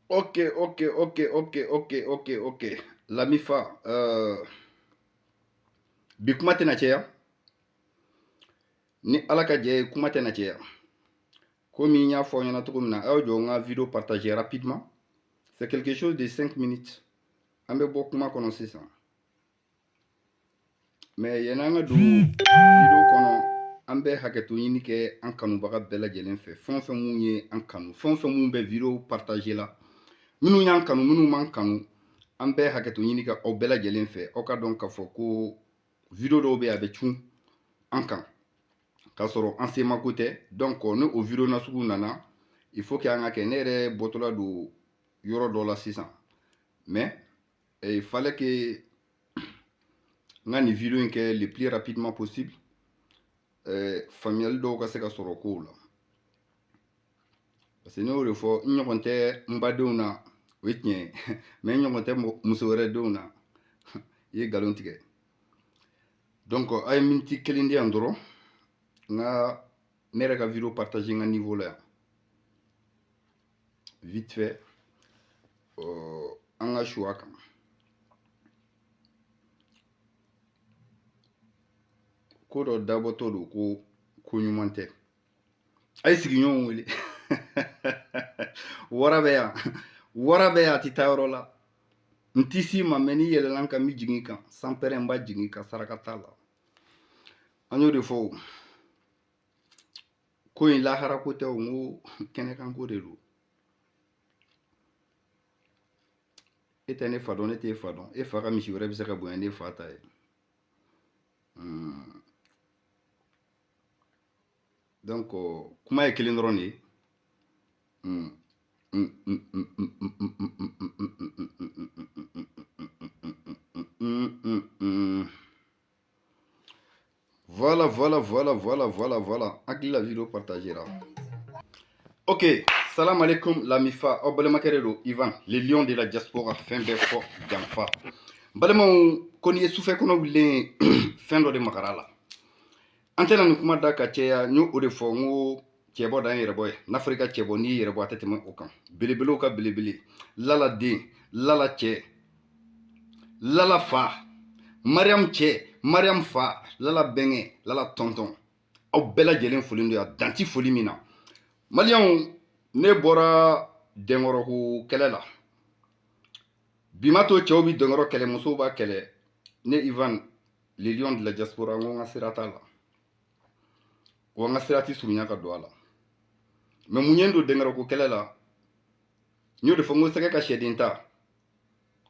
Ok. Lamifa, bi kuma tɛna caya ni ala ka jɛ ye kuma tɛna caya komi n y'a fɔ aw ɲɛna cogo min na a y'o jɔ n ka vidéo partager rapidement c'est quelque chose de 5 minutes an bɛ bɔ kuma kɔnɔ sisan mais yan'an ka don vidéo kɔnɔ an bɛ hakɛto ɲini kɛ an kanubaga bɛɛ lajɛlen fɛ fɛn o fɛn mun ye an kanu fɛn o fɛn mun bɛ vidéo partager la minnu y'an kanu minnu m'an kanu an bɛ hakɛto ɲini ka aw bɛɛ lajɛlen fɛ aw ka dɔn k'a fɔ ko vidéo dɔw bɛ yen a bɛ cun an kan k'a sɔrɔ an se mako tɛ donc ni o vidéo nasugu nana il faut que an ka kɛ ne yɛrɛ bɔtɔla don yɔrɔ dɔ la sisan mais il fallait que n ka nin vidéo in kɛ le plus rapidement possible faamuyali dɔw ka se ka sɔrɔ kow la parce que ne y'o de fɔ n ɲɔgɔn tɛ n badenw na o ye tiɲɛ ye mais n ɲɔgɔn tɛ muso wɛrɛ denw na i ye nkalon tigɛ donc a ye miniti kelen di yan dɔrɔn n ka ne yɛrɛ ka vidéo partager n ka niveau la yan vite fait an ka choix kan ko dɔ dabɔtɔ don ko ɲuman tɛ a ye sigiɲɔgɔnw wele wara bɛ yan a tɛ taa yɔrɔ la n tɛ s'i ma mɛ n'i yɛlɛla n kan n bɛ jigin i kan sans pɛrɛn n b'a jigin ka saraka t'a la an y'o de fɔ ko in lahara ko tɛ o n ko kɛnɛkan ko de don e tɛ ne fa dɔn ne t'e fa dɔn e fa ka misi wɛrɛ bɛ se ka bonya n'e fa ta ye donc kuma ye kelen dɔrɔn de ye voilà hakili la vidéo partagera ok salam alaikum lamifa aw balimakɛ de don Ivan le lion de la diaspora fɛn bɛɛ fɔ janfa balimaw ko n'i ye sufɛ kɔnɔ wulilen fɛn dɔ de magara la an tɛna nin kuma da ka caya n y'o de fɔ n ko cɛbɔ da n yɛrɛbɔ ye n'afrika cɛbɔ n'i y'i yɛrɛbɔ a tɛ tɛmɛ o kan belebelew ka belebele lala den lala cɛ lala fa mariam cɛ mariam fa lala bɛnkɛ lala tɔntɔn aw bɛɛ lajɛlen folen don yan danti foli min na maliyɛnw ne bɔra dɛnkɔrɔko kɛlɛ la bi ma to cɛw bi dɛnkɔrɔ kɛlɛ musow b'a kɛlɛ ne Ivan le lion de la diaspora n ko n ka sira t'a la wa n ka sira tɛ surunya ka don a la mais mun ye n don dɛnkɔrɔko kɛlɛ la n y'o de fɔ n ko sɛgɛ ka sɛden ta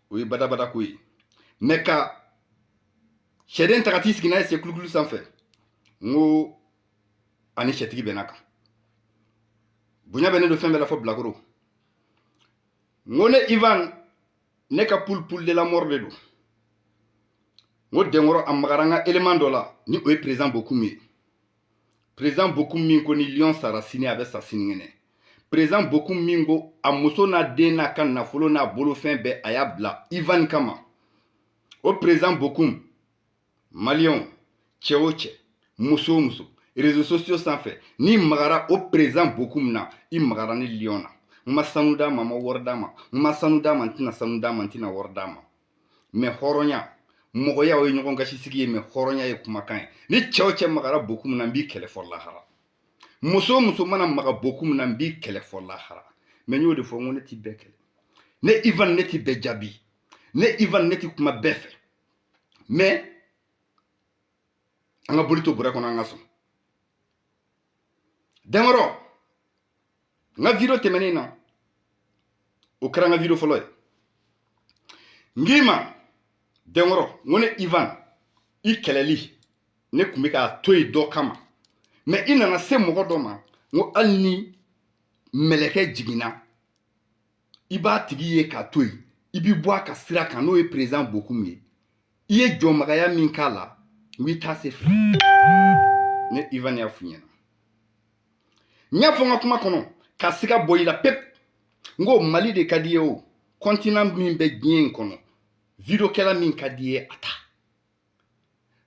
o ye badabada ko ye mais ka sɛden ta ka t'i sigi n'a ye sen kulukulu sanfɛ n ko ani sɛtigi bɛnna kan bonya bɛ ne don fɛn bɛɛ la fɔ bilakoro n ko ne Ivan ne ka poule de la mort de don n ko dɛnkɔrɔ a magara n ka élément dɔ la ni o ye président Bokum ye président Bokum min ko ni lion sara sini a bɛ sa sinikɛnɛ président Bokum min ko a muso n'a den n'a ka nafolo n'a bolofɛn bɛɛ a y'a bila Ivan kama o président Bokum maliyɛnw cɛ o cɛ muso o muso réseaux sociaux sanfɛ n'i magara o président Bokum na i magara ni lion na n ma sanu d'a ma n ma wari d'a ma n ma sanu d'a ma n tɛna sanu d'a ma n tɛna wari d'a ma mais hɔrɔnya mɔgɔya o ye ɲɔgɔn gasisigi ye mais hɔrɔnya ye kumakan ye ni cɛ o cɛ magara Bokum na n b'i kɛlɛ fɔ lahara muso o muso mana maga Bokum na n b'i kɛlɛ fɔ lahara mais n y'o de fɔ n ko ne t'i bɛɛ kɛlɛ ne Ivan ne t'i bɛɛ jaabi ne Ivan ne t'i kuma bɛɛ fɛ mais an ka boli to bɔrɛ kɔnɔ an ka sɔn dɛnkɔrɔ n ka vidéo tɛmɛnen na o kɛra n ka vidéo fɔlɔ ye n k'i ma dɛnkɔrɔ n ko ne Ivan i kɛlɛli ne tun bɛ k'a to yen dɔ kama mais i nana se mɔgɔ dɔ ma n ko hali ni mɛlɛkɛ jiginna i b'a tigi ye k'a to yen i b'i bɔ a ka sira kan n'o ye président Bokum ye i ye jɔnmagaya min k'a la n b'i taa se fɛ ne Ivan y'a f'i ɲɛna n y'a fɔ n ka kuma kɔnɔ ka siga bɔ i la pep n ko Mali de ka di ye o continent min bɛ diɲɛ in kɔnɔ vidéokɛla min ka di ye a ta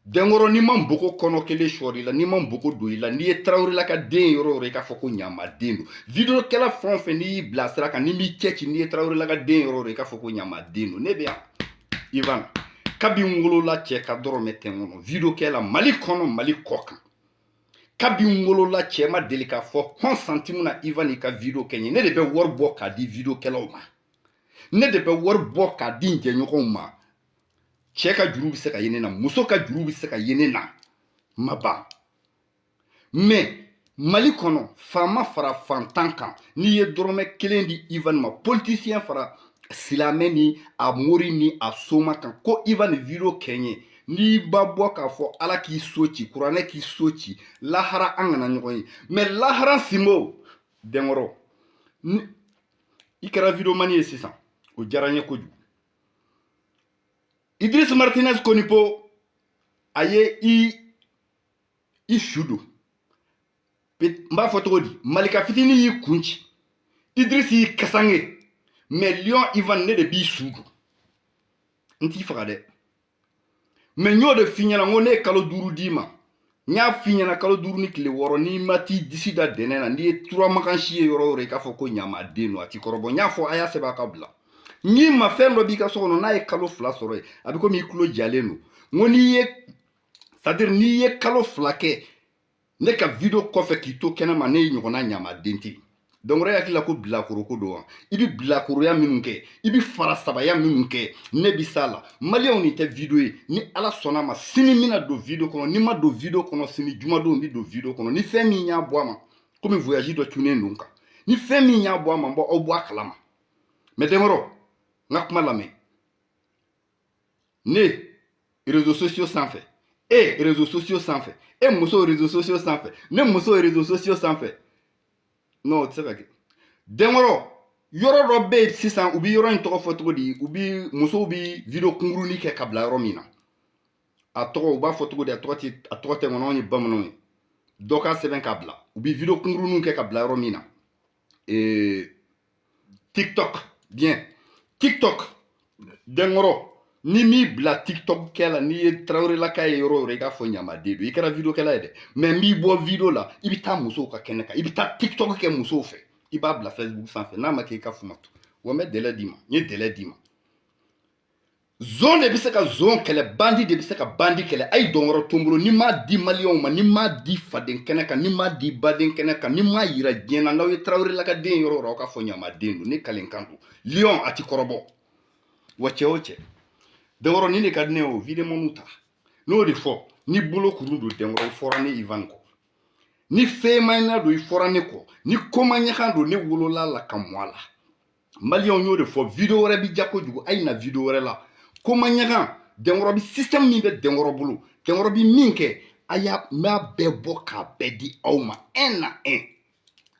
Dengoro ni man boko kono kele shori la ni man boko do la ni e Traoré la ka den yoro re ka foko nyama dendo video kala fon fe ni blasera ka ni mi chechi ni e Traoré la ka den yoro re ka foko nyama dendo ne be Ivan kabi ngolo la che ka doro metengono video kala Mali kono Mali kokan kabi ngolo la che ma delika fo 1 centime na Ivan ka video kenye ne de be wor bo ka di video kala ma ne de be wor bo ka di nje nyoko ma cɛ ka juru bɛ se ka yene na muso ka juru bɛ se ka yene na ma ban mais Mali kɔnɔ faama fara fantan kan n'i ye dɔrɔmɛ kelen di Ivan ma politicien fara silamɛ ni a mori ni a soma kan ko Ivan video kɛɲɛ n'i ba bɔ k'a fɔ ala k'i so ci kuranɛ k'i so ci lahara an kana ɲɔgɔn ye mais lahara simo Dengɔrɔ i kɛra video mani ye sisan o diyara n ye kojugu Idriss Martinez Konipo aye i shudo mba foto di Malika fitini yi kunci Idriss yi kasange mais Lion Ivan ne de bi shudo nti faga de mais nyo de finyana ngone kalo duru dima nya finyana kalo duru ni kile woro ni mati disida denena ni tura makanshi yoro re ka foko nyama deno ati korobo nya fo aya seba kabla ni ma fɛn dɔ b'i ka so kɔnɔ n'a ye kalo 2 sɔrɔ ye a bɛ komi i tulo jalen don ngo n'i ye c'est-à-dire n'i ye kalo 2 kɛ ne ka video kɔfɛ k'i to kɛnɛma ne ye ɲɔgɔnna ɲamaden tɛ donc e hakili la ko bilakoro ko don wa i bɛ bilakoroya minnu kɛ i bɛ fara sabaya minnu kɛ ne bɛ s'a la maliyɛnw nin tɛ video ye ni ala sɔnna ma sini mina don video kɔnɔ ni ma don video kɔnɔ sini jumadon bɛ don video kɔnɔ ni fɛn min y'a bɔ a ma komi voyage dɔ tunnen don kan ni fɛn min y'a bɔ a ma n bɔ aw bɔ a kalama mais Dengɔrɔ nga kuma lamɛn ne réseaux sociaux sanfɛ réseaux sociaux sanfɛ muso réseaux sociaux sanfɛ ne muso réseaux sociaux sanfɛ non tɛ se ka kɛ Dengɔrɔ yɔrɔ dɔ bɛ yen sisan u bɛ yɔrɔ in tɔgɔ fɔ cogo di musow bɛ video kunkurunin kɛ ka bila yɔrɔ min na a tɔgɔ u b'a fɔ cogo di a tɔgɔ tɛ ŋɔnɔ ye bamananw ye dɔ ka sɛbɛn ka bila u bɛ video kunkurunin kɛ ka bila yɔrɔ min na TikTok bien TikTok Dengɔrɔ ni mi bila TikTok kɛla n'i ye Traoré laka ye yɔrɔ yɔrɔ i k'a fɔ ɲamaden don i kɛra video kɛla ye dɛ mais n b'i bɔ video la i bɛ taa musow ka kɛnɛ kan i bɛ taa TikTok kɛ musow fɛ i b'a bila Facebook sanfɛ n'a ma kɛ i ka fuma to wa n bɛ délai d'i ma n ye délai d'i ma zon de bɛ se ka zon kɛlɛ bandi de bɛ se ka bandi kɛlɛ a ye Dongɔrɔ to n bolo ni m'a di maliyɛnw ma ni m'a di faden kɛnɛ kan ni m'a di baden kɛnɛ kan ni m'a yira diɲɛ na n'aw ye Traoré lakaden yɔrɔ yɔrɔ aw ka fɔ ɲamaden don ne kalenkan don Lion a ti kɔrɔbɔ wa cɛ o cɛ Dengɔrɔ ni ne ka di ne ye o video manu ta n'o de fɔ ni bolo kuru don Dengɔrɔ i fɔra ne Ivan kɔ ni fɛnmanya don i fɔra ne kɔ ni komaɲakan don ne wolola la ka mɔ a la maliyɛnw y'o de fɔ video wɛrɛ bi ja kojugu a ye na video wɛrɛ la komaɲakan Dengɔrɔ bi système min bɛ Dengɔrɔ bolo Dengɔrɔ bi min kɛ a y'a m'a bɛɛ bɔ k'a bɛɛ di aw ma un na un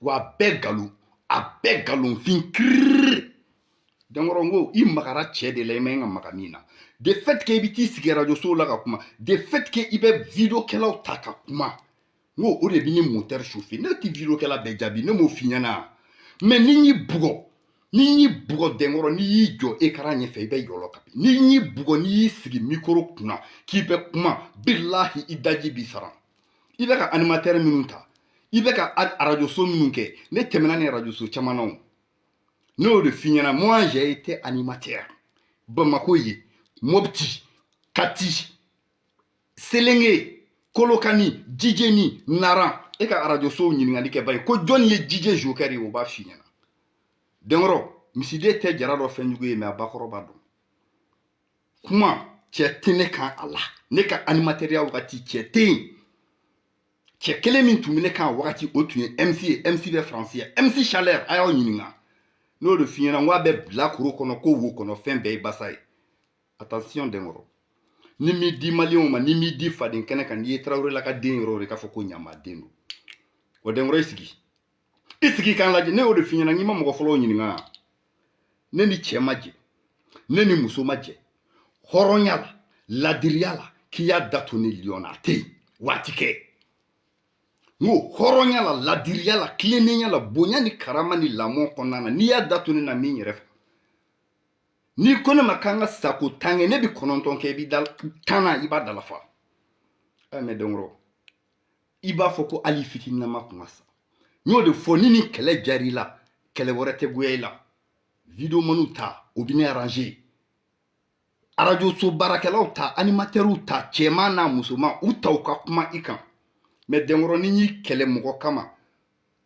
wa a bɛɛ galonfin kiriri Dengɔrɔ n ko i magara cɛ de la i ma ka maga min na de fait que i bɛ t'i sigi radio so la ka kuma de fait que i bɛ video kɛlaw ta ka kuma n ko o de bɛ ni moteur chauffer ne tɛ video kɛla bɛɛ jaabi ne m'o f'i ɲɛna mais ni y'i bugɔ Dengɔrɔ n'i y'i jɔ écran ɲɛfɛ i bɛ yɔlɔ kabi n'i y'i bugɔ n'i y'i sigi micro kunna k'i bɛ kuma bilahi i daji b'i sara i bɛ ka animateur minnu ta i bɛ ka radio so minnu kɛ ne tɛmɛna ni radio so caman na o n'o de f'i ɲɛna moi j'ai été animateur Bamako ye Mopti Kati Selenge Kolokani Djidjeni Naran e ka radio so ɲininkali kɛ ba ye ko jɔnni ye DJ Joker ye o b'a f'i ɲɛna Dengɔrɔ misiden tɛ jara dɔ fɛn jugu ye mais a bakɔrɔ b'a dɔn kuma cɛ tɛ ne kan a la ne ka animateurs wagati cɛ tɛ yen cɛ kelen min tun bɛ ne kan wagati o tun ye MC ye MC bɛ faransi ye MC Chaleur a y'aw ɲininka n'o de f'i ɲɛna n ko a bɛ bilakoro kɔnɔ ko wo kɔnɔ fɛn bɛɛ ye basa ye attention Dengɔrɔ ni m'i di maliyɛnw ma ni m'i di faden kɛnɛ kan n'i ye Traoré lakaden yɔrɔ yɔrɔ i k'a fɔ ko ɲamaden don wa Dengɔrɔ i sigi k'an lajɛ ne y'o de f'i ɲɛna n'i ma mɔgɔ fɔlɔw ɲininka ne ni cɛ ma jɛ ne ni muso ma jɛ hɔrɔnya la ladiriya la k'i y'a datu ni Lion na a tɛ yen waati kɛ n ko hɔrɔnya la ladiriya la tilennenya la bonya ni karama ni lamɔ kɔnɔna na n'i y'a datu ne na min yɛrɛ fɛ n'i ko ne ma k'an ka sako tan kɛ ne bɛ 9 kɛ i bɛ da 10 na i b'a dalafa mais dongro i b'a fɔ ko ali fitininama kuma sa n'o de fɔ ni ni kɛlɛ jari la kɛlɛ wɛrɛ tɛ goya i la video manu ta o bi ne arranger radio so baarakɛlaw ta animateurs ta cɛman n'a musoman u ta u ka kuma i kan mais dongro ni y'i kɛlɛ mɔgɔ kama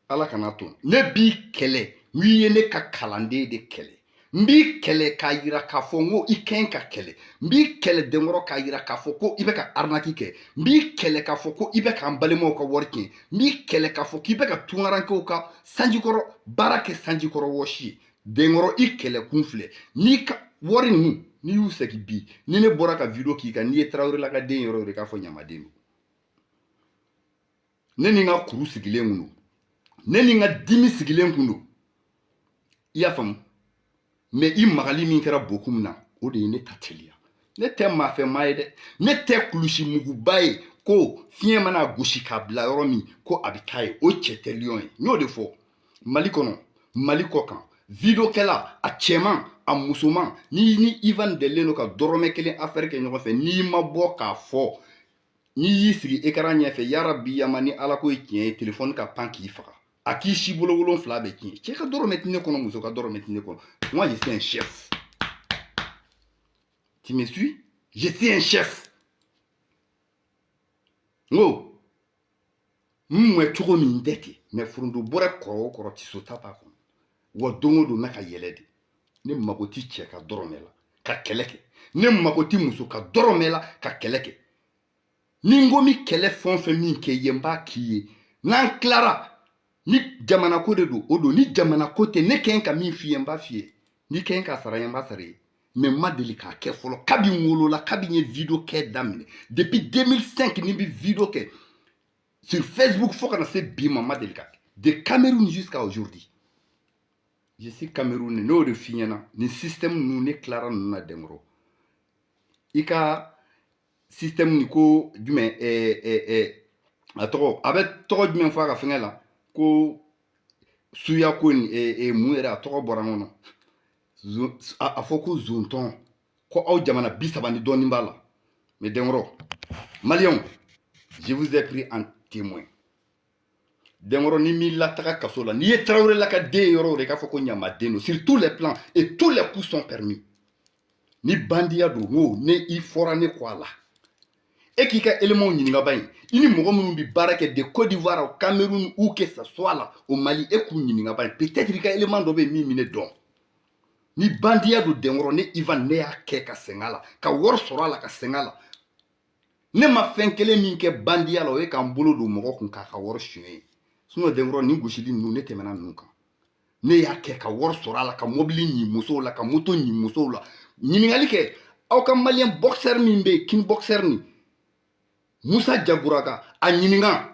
ala kana to ne b'i kɛlɛ n'i ye ne ka kalanden de kɛlɛ n b'i kɛlɛ k'a yira k'a fɔ n ko i kɛn ka kɛlɛ n b'i kɛlɛ denkɔrɔ k'a yira k'a fɔ ko i bɛ ka arnaque kɛ n b'i kɛlɛ k'a fɔ ko i bɛ k'an balimaw ka wari tiɲɛ n b'i kɛlɛ k'a fɔ k'i bɛ ka tungarankew ka sanjikɔrɔ baara kɛ sanjikɔrɔ wɔsi ye denkɔrɔ i kɛlɛ kun filɛ n'i ka wari ninnu n'i y'u segin bi ni ne bɔra ka video k'i kan n'i ye Tarawelela ka den yɔrɔ o de k'a fɔ ɲamaden don ne ni n ka kuru sigilen kun don ne ni n ka dimi sigilen kun don i y'a faamu mais i magali min kɛra boku min na o de ye ne ta teliya ne tɛ maafɛmaa ye dɛ ne tɛ kulusi muguba ye ko fiɲɛ mana gosi k'a bila yɔrɔ min ko a bɛ taa ye o cɛ tɛ lion ye n y'o de fɔ mali kɔnɔ mali kɔ kan videokɛla a cɛman a musoman ni Ivan dɛlen don ka dɔrɔmɛ kelen affaire kɛ ɲɔgɔn fɛ n'i ma bɔ k'a fɔ n'i y'i sigi écran ɲɛfɛ yarabi yama ni ala ko ye tiɲɛ ye téléphone ka pan k'i faga a k'i si bolo 7 bɛ tiɲɛ cɛ ka dɔrɔmɛ tɛ ne kɔnɔ muso ka dɔrɔmɛ tɛ ne kɔnɔ moi je suis un chef tu me suis je suis un chef ngo mwe cogo min tɛ ten mais furundo bɔra kɔrɔ o kɔrɔ ti so ta b'a kɔnɔ wa don o don n'a ka yɛlɛ de ne mago ti cɛ ka dɔrɔmɛ la ka kɛlɛ kɛ ne mago ti muso ka dɔrɔmɛ la ka kɛlɛ kɛ ni n ko mi kɛlɛ fɛn o fɛn min kɛ ye n b'a k'i ye n'an tilara ni jamana ko de don o don ni jamana ko tɛ ne kɛn ka min f'i ye n b'a f'i ye ni kɛn ka sara ye n b'a sara ye mais n ma deli k'a kɛ fɔlɔ kabi n wolola kabi n ye video kɛ daminɛ depuis 2005 ni bi video kɛ sur Facebook fo kana se bi ma n ma deli k'a kɛ de Cameroun jusqu'à aujourd'hui je suis Camerounais n'o de f'i ɲɛna ni système ninnu ne tilara ninnu na dɛnkɔrɔ i ka système ni ko jumɛn a tɔgɔ a bɛ tɔgɔ jumɛn fɔ a ka fɛngɛ la ko suya ko ni mun yɛrɛ a tɔgɔ bɔra n kɔnɔ a fɔ ko zontɔn ko aw jamana 30 ni dɔɔnin b'a la mais dɛnkɔrɔ maliyɛnw je vous ai pris en témoin dɛnkɔrɔ ni m'i lataga kaso la n'i ye Tarawelela ka den yɔrɔ o de k'a fɔ ko ɲamaden don sur tous les plans et tous les coups sont permis ni bandiya don n'o ne i fɔra ne kɔ a la et k'i ka éléments ɲininka ba in i ni mɔgɔ minnu bɛ baara kɛ de Côte d'Ivoire au Cameroun ou que ça soit là au Mali e k'u ɲininka ba in peut-être i ka élément dɔ bɛ yen min ne dɔn ni bandiya don dɛnkɔrɔ ne Ivan ne y'a kɛ ka sɛgɛn a la ka wari sɔrɔ a la ka sɛgɛn a la ne ma fɛn kelen min kɛ bandiya la o ye k'an bolo don mɔgɔ kun k'a ka wari suɲɛ ye sinon dɛnkɔrɔ nin gosili ninnu ne tɛmɛna ninnu kan ne y'a kɛ ka wari sɔrɔ a la ka mobili ɲi musow la ka moto ɲi musow la ɲininkali kɛ aw ka maliyɛn boxeur min bɛ yen king boxeur ni Musa Jaguraga a ɲininka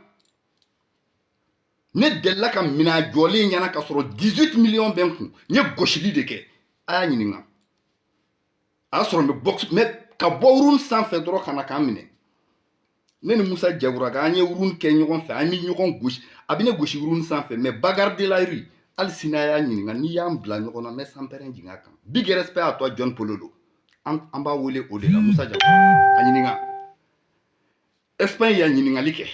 ne delila ka minɛn jɔlen ɲɛna ka sɔrɔ 18 millions bɛ n kun n ye gosili de kɛ a y'a ɲininka a y'a sɔrɔ n bɛ box mais ka bɔ urune sanfɛ dɔrɔn ka na k'an minɛ ne ni Musa Jaguraga an ye urune kɛ ɲɔgɔn fɛ an ni ɲɔgɔn gosi a bɛ ne gosi urune sanfɛ mais bagarre de la rue hali sini a y'a ɲininka n'i y'an bila ɲɔgɔn na n bɛ sanpɛrɛn jigin a kan big respect à toi John Polo do an b'a wele o de la Musa Jaguraga a ɲininka Espagne y'a ɲininkali kɛ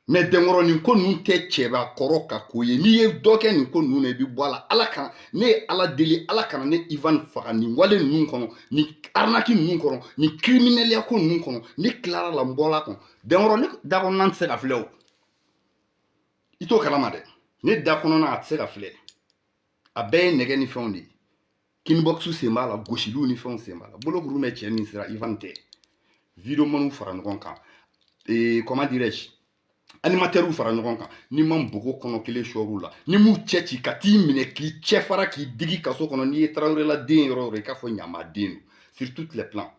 mais dɛnkɔrɔ nin ko ninnu tɛ cɛba kɔrɔ ka ko ye n'i ye dɔ kɛ nin ko ninnu na i bɛ bɔ a la ala kan ne ye ala deli ala kana ne Ivan faga nin wale ninnu kɔnɔ nin arnaque ninnu kɔnɔ nin criminellement ko ninnu kɔnɔ ne tilara la n bɔra kɔnɔ dɛnkɔrɔ ne da kɔnɔna tɛ se ka filɛ o i t'o kalama dɛ ne da kɔnɔna a tɛ se ka filɛ a bɛɛ ye nɛgɛ ni fɛnw de ye kinbox sen b'a la gosiliw ni fɛnw sen b'a la bolokuru bɛ cɛ min sira Ivan tɛ video manu fara ɲɔgɔn kan comment dirais-je animateurs fara ɲɔgɔn kan ni ma bogo kɔnɔ kelen sɔrɔ la ni m'u cɛ ci ka t'i minɛ k'i cɛ fara k'i digi kaso kɔnɔ n'i ye Tarawelela den yɔrɔ o yɔrɔ i k'a fɔ ɲamaden don sur tous les plans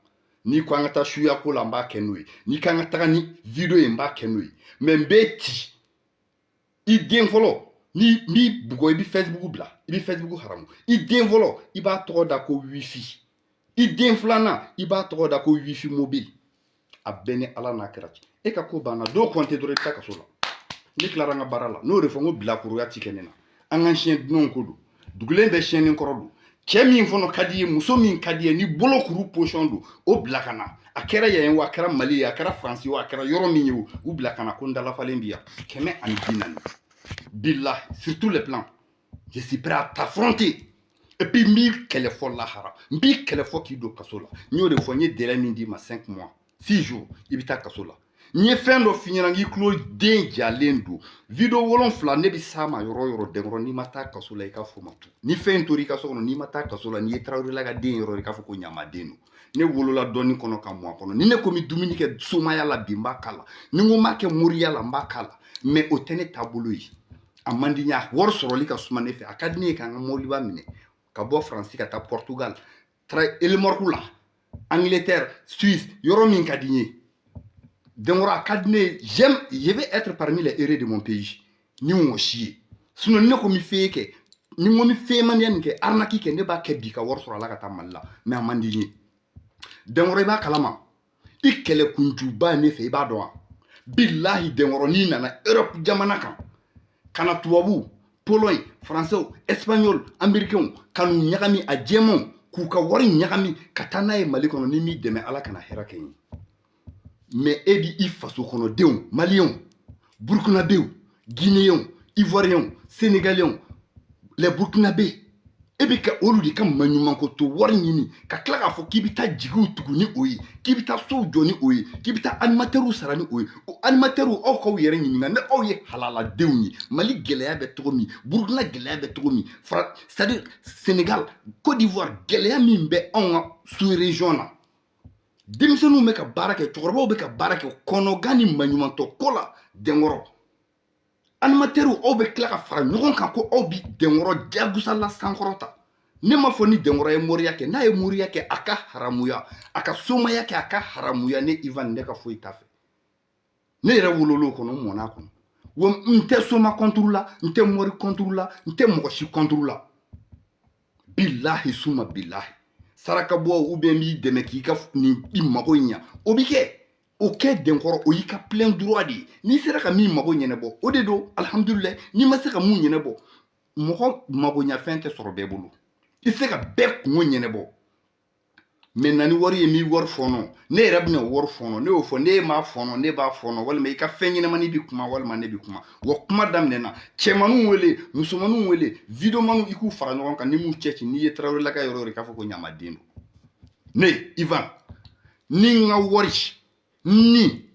n'i ko an ka taa suya ko la n b'a kɛ n'o ye n'i kan ka taga ni video ye n b'a kɛ n'o ye mais n bɛ ci i den fɔlɔ ni bugɔ i bɛ Facebook bila i bɛ Facebook haramu i den fɔlɔ i b'a tɔgɔ da ko wifi i den filanan i b'a tɔgɔ da ko wifi mobile a bɛɛ ni ala n'a kɛra cɛ e ka ko banna dɔw kɔnte dɔrɔn i bɛ taa kaso la ne tilara an ka baara la n'o de fɔ n ko bilakoroya ti kɛ ne na an ka siyɛn dunanw ko don dugulen bɛ siyɛnni kɔrɔ don cɛ min fana ka di ye muso min ka di ye ni bolo kuru position don o bila ka na a kɛra yan wa a kɛra Mali ye a kɛra Faransi wa a kɛra yɔrɔ min ye u bila ka na ko n dalafalen bi yan 140 billahi sur tous les plans je suis prêt à t'affronter et puis n b'i kɛlɛ fɔ lahara n b'i kɛlɛ fɔ k'i don kaso la n y'o de fɔ n ye délai min d'i ma 5 mois 6 jours i bɛ taa kaso la n ye fɛn dɔ f'i ɲɛna n k'i tulo den jalen don video 7 ne bɛ s'a ma yɔrɔ yɔrɔ dɛnkɔrɔ n'i ma taa kaso la i ka fɔ ma tu ni fɛn tora i ka so kɔnɔ n'i ma taa kaso la n'i ye Tarawelela ka den yɔrɔ i k'a fɔ ko ɲamaden don ne wolola dɔɔni kɔnɔ ka mɔ a kɔnɔ ni ne ko n bɛ dumuni kɛ somaya la bi n b'a k'a la ni n ko n b'a kɛ moriya la n b'a k'a la mais o tɛ ne taabolo ye a man di n ye a wari sɔrɔli ka suma ne fɛ a ka di ne ye k'an ka mɔbiliba minɛ ka bɔ Faransi ka taa Portugal Elemorku la Angleterre Suisse yɔrɔ min ka di n ye dɛnkɔrɔ a ka di ne ye je vais être parmi les héros de mon pays ni n wɔsi ye sinon ni ne ko n bɛ fɛn kɛ ni n ko n bɛ fɛnmaniya nin kɛ arnaque kɛ ne b'a kɛ bi ka wari sɔrɔ a la ka taa Mali la mais a man di n ye dɛnkɔrɔ i b'a kalama i kɛlɛ kunjuba ye ne fɛ i b'a dɔn wa billahi dɛnkɔrɔ n'i nana Europe jamana kan ka na tubabu Pologne français espagnol américain ka n'u ɲagami a jɛmanw k'u ka wari ɲagami ka taa n'a ye Mali kɔnɔ ni m'i dɛmɛ Ala kana hɛrɛ kɛ n ye mais e bi i faso kɔnɔdenw maliyɛnw burkinabéw guinéens ivoiriens sénégalais les burkinabés e bɛ ka olu de ka maɲumanko to wari ɲini ka tila k'a fɔ k'i bɛ taa jigiw tugu ni o ye k'i bɛ taa sow jɔ ni o ye k'i bɛ taa animateurs sara ni o ye o animateurs aw k'aw yɛrɛ ɲininka ni aw ye halaladenw ye Mali gɛlɛya bɛ cogo min Burkina gɛlɛya bɛ cogo min c'est-à-dire Sénégal Côte d'Ivoire gɛlɛya min bɛ anw ka sous-région na denmisɛnninw bɛ ka baara kɛ cɛkɔrɔbaw bɛ ka baara kɛ kɔnɔgan ni maɲumantɔ ko la dɛnkɔrɔ animateurs aw bɛ tila ka fara ɲɔgɔn kan ko aw bi dɛnkɔrɔ jagosa la sankɔrɔta ne ma fɔ ni dɛnkɔrɔ ye moriya kɛ n'a ye moriya kɛ a ka haramuya a ka somaya kɛ a ka haramuya ne Ivan ne ka foyi t'a fɛ ne yɛrɛ wololo kɔnɔ n mɔn'a kɔnɔ wa n tɛ soma contre la n tɛ mori contre la n tɛ mɔgɔ si contre la billahi suma billahi saraka bɔ ou bien b'i dɛmɛ k'i ka nin i mago ɲa o bi kɛ o kɛ dɛnkɔrɔ o y'i ka plein droit de ye n'i sera ka min mago ɲɛnabɔ o de don alhamdulillah n'i ma se ka mun ɲɛnabɔ mɔgɔ mago ɲafɛn tɛ sɔrɔ bɛɛ bolo i se ka bɛɛ kungo ɲɛnabɔ mais na ni wari ye n'i wari fɔnɔ ne yɛrɛ bɛna wari fɔnɔ ne y'o fɔ ne m'a fɔnɔ ne b'a fɔnɔ walima i ka fɛn ɲɛnamani bi kuma walima ne bi kuma wa kuma daminɛna cɛmaninw wele musomaninw wele videomaniw i k'u fara ɲɔgɔn kan ni m'u cɛ ci n'i ye Tarawelela ka yɔrɔ i k'a fɔ ko ɲamaden don ne Ivan ni n ka wari ni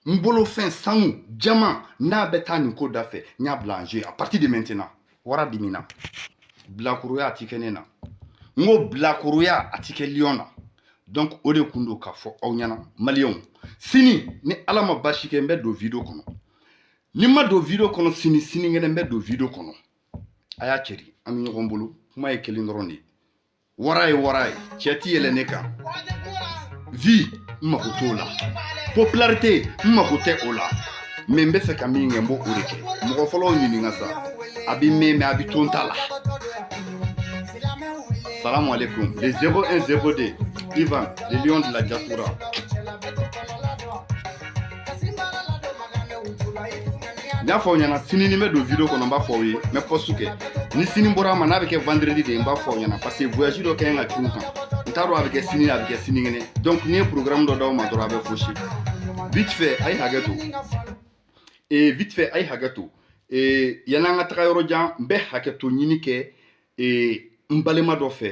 n bolo fɛn sanu jama n'a bɛ taa nin ko da fɛ n y'a bila en jeu à partir de maintenant wara dimina bilakuruya a ti kɛ ne na n ko bilakuruya a ti kɛ Lyon na donc o de kun don k'a fɔ aw ɲɛna maliyɛnw sini ni Ala ma basi kɛ n bɛ don video kɔnɔ ni ma don video kɔnɔ sinikɛnɛ n bɛ don video kɔnɔ a y'a cɛri an bɛ ɲɔgɔn bolo kuma ye kelen dɔrɔn de ye wara ye cɛ ti yɛlɛ ne kan vie n mako t'o la popularité n mako tɛ o la mais n bɛ fɛ ka min kɛ n b'o o de kɛ mɔgɔ fɔlɔw ɲininka sa a bɛ mɛn mais a bɛ to n ta la salam alaikum les 0102 Ivan les lions de la diaspora n y'a fɔ aw ɲɛna sini ni n bɛ don video kɔnɔ n b'a fɔ aw ye n bɛ poste kɛ ni sini bɔra a ma n'a bɛ kɛ vendredi de n b'a fɔ aw ɲɛna parce que voyage dɔ kɛ n ka cun kan n t'a dɔn a bɛ kɛ sini a bɛ kɛ sinikɛnɛ donc n'i ye programme dɔ d'aw ma dɔrɔn a bɛ fosi vite fait a ye hakɛ to vite fait a ye hakɛ to yan'an ka taga yɔrɔ jan n bɛ hakɛ to ɲini kɛ n balima dɔ fɛ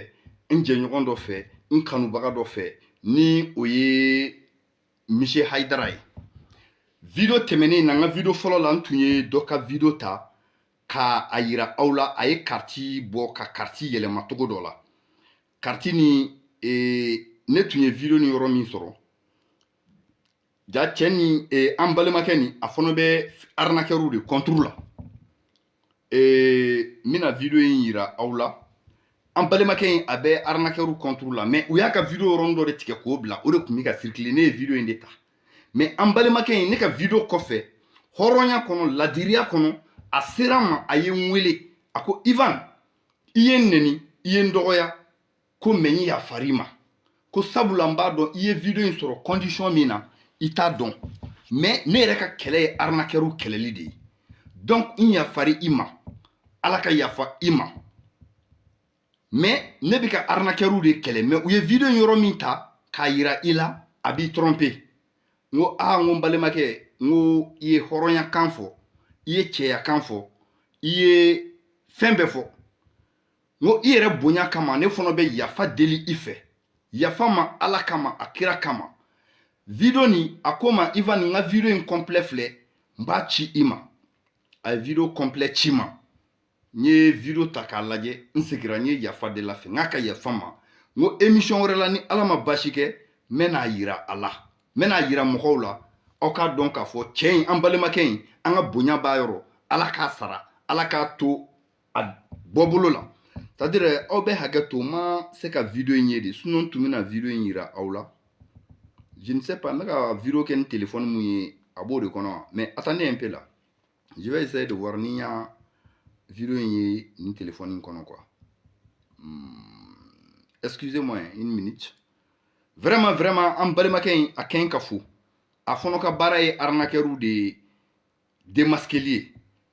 n jɛɲɔgɔn dɔ fɛ n kanubaga dɔ fɛ ni o ye Michel Haidara ye video tɛmɛnen na n ka video fɔlɔ la n tun ye dɔ ka video ta ka a yira aw la a ye kariti bɔ ka kariti yɛlɛma cogo dɔ la kariti ni ne tun ye video ni yɔrɔ min sɔrɔ ja cɛ ni an balimakɛ ni a fana bɛ arnaqueurs de contre la n bɛna video in yira aw la an balimakɛ in a bɛ arnaqueurs contre la mais u y'a ka video yɔrɔnin dɔ de tigɛ k'o bila o de tun bɛ ka circuler ne ye video in de ta mais an balimakɛ in ne ka video kɔfɛ hɔrɔnya kɔnɔ ladiriya kɔnɔ a sera n ma a ye n wele a ko Ivan i ye n nɛni i ye n dɔgɔya ko mais n yafara i ma ko sabula n b'a dɔn i ye video in sɔrɔ condition min na i t'a dɔn mais ne yɛrɛ ka kɛlɛ ye arnaqueurs kɛlɛli de ye donc n yafara i ma Ala ka yafa i ma mais ne bɛ ka arnaqueur de kɛlɛ mais u ye video yɔrɔ min ta k'a yira i la a b'i tromper n ko n ko n balimakɛ n ko i ye hɔrɔnya kan fɔ i ye cɛya kan fɔ i ye fɛn bɛɛ fɔ n ko i yɛrɛ bonya kama ne fana bɛ yafa deli i fɛ yafa ma ala kama a kira kama video ni a ko ma Ivan n ka video in complet filɛ n b'a ci i ma a ye video complet ci ma n ye video ta k'a lajɛ n segira n ye yafa de la fɛ n k'a ka yafa ma n ko émission wɛrɛ la ni ala ma basi kɛ n bɛ n'a yira a la n bɛ n'a yira mɔgɔw la aw k'a dɔn k'a fɔ cɛ in an balimakɛ in an ka bonya b'a yɔrɔ ala k'a sara ala k'a to a bɔ bolo la c'est à dire aw bɛ hakɛ to n ma se ka video in ye de sinon n tun bɛna video in yira aw la je ne sais pas n bɛ ka video kɛ ni téléphone mun ye a b'o de kɔnɔ mais attendez un peu là je vais essayer de voir ni y'a video in ye ni téléphone in kɔnɔ quoi excusez-moi une minute vraiment an balimakɛ in a ka ɲi ka fo a fana ka baara ye arnaqueur de démasquer ye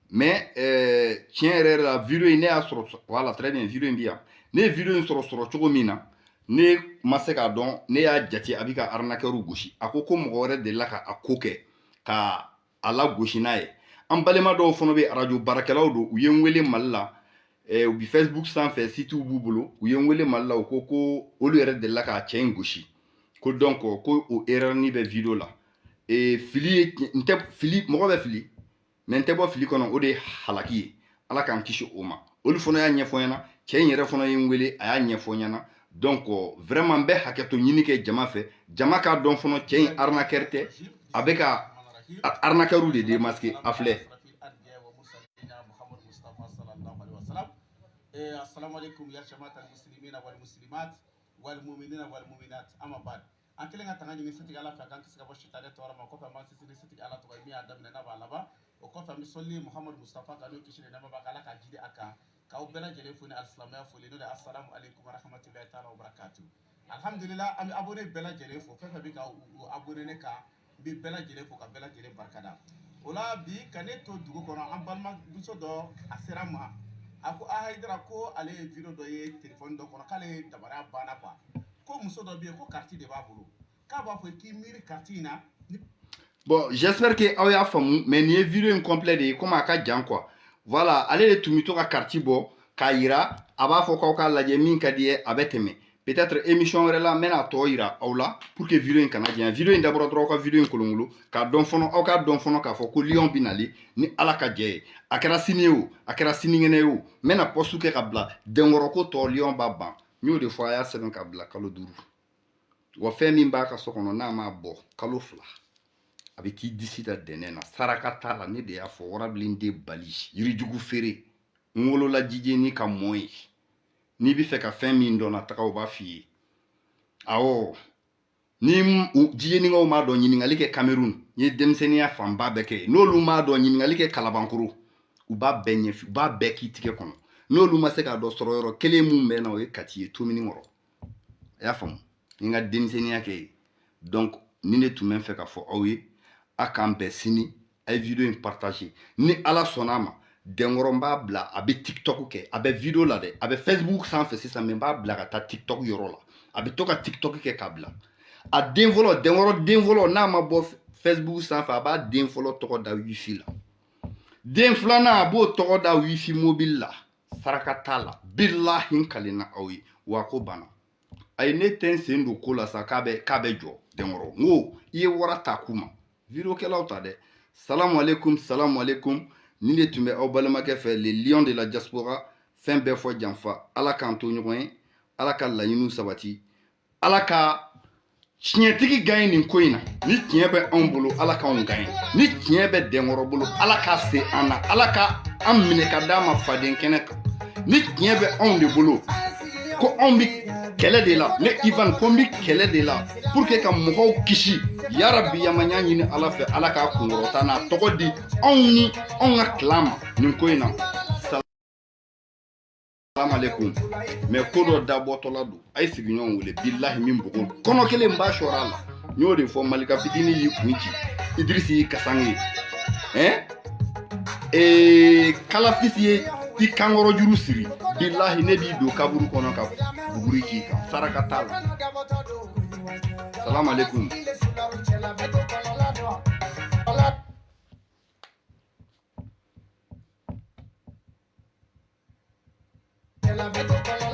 mais tiɲɛ yɛrɛ la video in ne y'a sɔrɔ voilà très bien video in bi yan ne ye video in sɔrɔ cogo min na ne ma se k'a dɔn ne y'a jate a bɛ ka arnaqueur gosi a ko mɔgɔ wɛrɛ delila ka a ko kɛ ka a lagosi n'a ye an balima dɔw fana bɛ radio baarakɛlaw don u ye n wele Mali la u bi Facebook sanfɛ site b'u bolo u ye n wele Mali la u ko olu yɛrɛ delila k'a cɛ in gosi ko donc ko o erreur ni bɛ video la fili n tɛ fili mɔgɔ bɛ fili mais n tɛ bɔ fili kɔnɔ o de ye halaki ye ala k'an kisi o ma olu fana y'a ɲɛfɔ ɲɛna cɛ in yɛrɛ fana ye n wele a y'a ɲɛfɔ ɲɛna donc vraiment n bɛ hakɛto ɲini kɛ jama fɛ jama k'a dɔn fana cɛ in arnaqueur tɛ a bɛ ka arnaqueur de démasquer a filɛ assalamu alaikum ya jama'at al-muslimina wal muslimat wal mu'minina wal mu'minat amma ba'd an kelen ka tanga ɲini sitigi ala fɛ kan kisi ka bɔ sitani tɔɔrɔ ma kɔfɛ an b'an sisiri sitigi ala tɔgɔ ye min y'a daminɛ n'a b'a laban o kɔfɛ an bɛ sɔli Muhamadu Mustafa kan n'o kisi ni nɛɛma b'a kan ala ka jidi a kan k'aw bɛɛ lajɛlen fo ni alisilamɛya foli n'o de assalamu alaikum wa rahmatulahi ta'ala wa barakatuh alhamdulillah an bɛ abonné bɛɛ lajɛlen fo fɛn fɛn bɛ ka abonné ne kan n bɛ bɛɛ lajɛlen fo ka bɛɛ lajɛlen barikada o la bi ka ne to dugu kɔnɔ an balimamuso dɔ a sera n ma a ko Hayidara ko ale ye video dɔ ye téléphone dɔ kɔnɔ k'ale dabara banna quoi ko muso dɔ bɛ yen ko carte de b'a bolo k'a b'a fɔ k'i miiri carte in na. Bon, j'espère que aw y'a faamu mais nin ye video in complet de ye comme a ka jan quoi voilà ale de tun bɛ to ka carte bɔ k'a yira a b'a fɔ k'aw k'a lajɛ min ka di ye a bɛ tɛmɛ peut-être émission wɛrɛ la n bɛna tɔ yira aw la pour que video in kana janya video in dabɔra dɔrɔn aw ka video in kolonkolon k'a dɔn fɔlɔ aw k'a dɔn fɔlɔ k'a fɔ ko Lion bɛ nali ni ala ka jɛ ye a kɛra sini ye o a kɛra sinikɛnɛ ye o n bɛna poste kɛ ka bila dɛnkɔrɔ ko tɔ Lion b'a ban n y'o de fɔ a y'a sɛbɛn ka bila kalo 5 wa fɛn min b'a ka so kɔnɔ n'a m'a bɔ kalo 2 a bɛ k'i disi da dɛnɛn na saraka t'a la ne de y'a fɔ warabilen den bali yirijugu feere n wolola jije ni ka mɔn ye n'i bɛ fɛ ka fɛn min dɔn na taga o b'a f'i ye awɔ ni jijenikaw m'a dɔn ɲininkali kɛ Cameroun n ye denmisɛnninya fanba bɛɛ kɛ n'olu m'a dɔn ɲininkali kɛ Kalabankoro u b'a bɛɛ ɲɛf'i u b'a bɛɛ k'i tigɛ kɔnɔ n'olu ma se k'a dɔn sɔrɔ yɔrɔ kelen mun bɛ na o ye Kati ye Tomini kɔrɔ a y'a faamu n ka denmisɛnninya kɛ yen donc ni ne tun bɛ fɛ ka fɔ aw ye a k'an bɛn sini a ye video in partager ni ala sɔnna a ma dɛnkɔrɔ n b'a bila a bɛ TikTok kɛ a bɛ video la dɛ a bɛ Facebook sanfɛ sisan mais n b'a bila ka taa TikTok yɔrɔ la a bɛ to ka TikTok kɛ k'a bila a den fɔlɔ dɛnkɔrɔ den fɔlɔ n'a ma bɔ Facebook sanfɛ a b'a den fɔlɔ tɔgɔ da wifi la den filanan a b'o tɔgɔ da wifi mobile la saraka t'a la bilahi n kalenna aw ye wa ko banna a ye ne tɛ n sen don ko la sa k'a bɛ jɔ dɛnkɔrɔ n ko i ye wara ta k'u ma videokɛlaw ta dɛ salamu alaikum ni de tun bɛ aw balimakɛ fɛ les lions de la diaspora fɛn bɛɛ fɔ janfa ala k'an to ɲɔgɔn ye ala ka laɲiniw sabati ala ka tiɲɛtigi gagne nin ko in na ni tiɲɛ bɛ anw bolo ala k'anw gagne ni tiɲɛ bɛ dɛnkɔrɔ bolo ala k'a se an na ala ka an minɛ ka d'a ma faden kɛnɛ kan ni tiɲɛ bɛ anw de bolo ko anw bi kɛlɛ de la ne Ivan ko n bi kɛlɛ de la pour que ka mɔgɔw kisi yarabi yamanya ɲini ala fɛ ala k'a kunkɔrɔta n'a tɔgɔ di anw ni anw ka clan ma nin ko in na salamu alaikum mais ko dɔ dabɔtɔla don a ye sigiɲɔgɔn wele bilahi min bɔgɔ kɔnɔ kelen b'a sɔrɔ a la n y'o de fɔ malika fitini y'i kun ci Idrisi y'i kasange ye kalafisi ye i kankɔrɔ juru siri bilahi ne b'i don kaburu kɔnɔ ka buguri k'i kan saraka t'a la salamu aleykum la